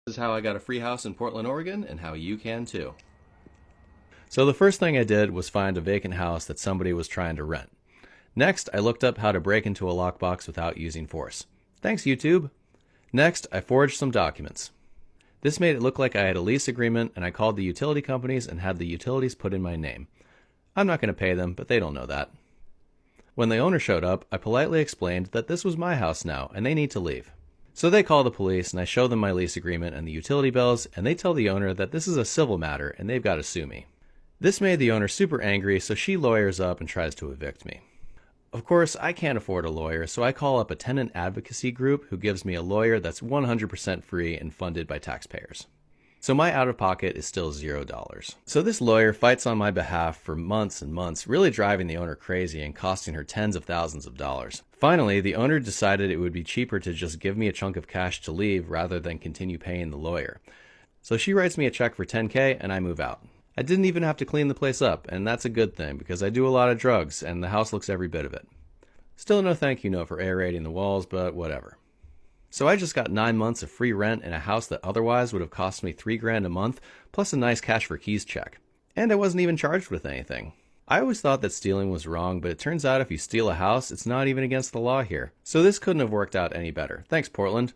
This is how I got a free house in Portland, Oregon, and how you can too. So the first thing I did was find a vacant house that somebody was trying to rent. Next, I looked up how to break into a lockbox without using force. Thanks, YouTube. Next, I forged some documents. This made it look like I had a lease agreement, and I called the utility companies and had the utilities put in my name. I'm not going to pay them, but they don't know that. When the owner showed up, I politely explained that this was my house now, and they need to leave. So they call the police, and I show them my lease agreement and the utility bills, and they tell the owner that this is a civil matter, and they've got to sue me. This made the owner super angry, so she lawyers up and tries to evict me. Of course, I can't afford a lawyer, so I call up a tenant advocacy group who gives me a lawyer that's 100% free and funded by taxpayers. So my out-of-pocket is still $0. So this lawyer fights on my behalf for months and months, really driving the owner crazy and costing her tens of thousands of dollars. Finally, the owner decided it would be cheaper to just give me a chunk of cash to leave rather than continue paying the lawyer. So she writes me a check for $10K and I move out. I didn't even have to clean the place up, and that's a good thing because I do a lot of drugs and the house looks every bit of it. Still no thank you note for aerating the walls, but whatever. So I just got 9 months of free rent in a house that otherwise would have cost me $3,000 a month, plus a nice cash for keys check. And I wasn't even charged with anything. I always thought that stealing was wrong, but it turns out if you steal a house, it's not even against the law here. So this couldn't have worked out any better. Thanks, Portland.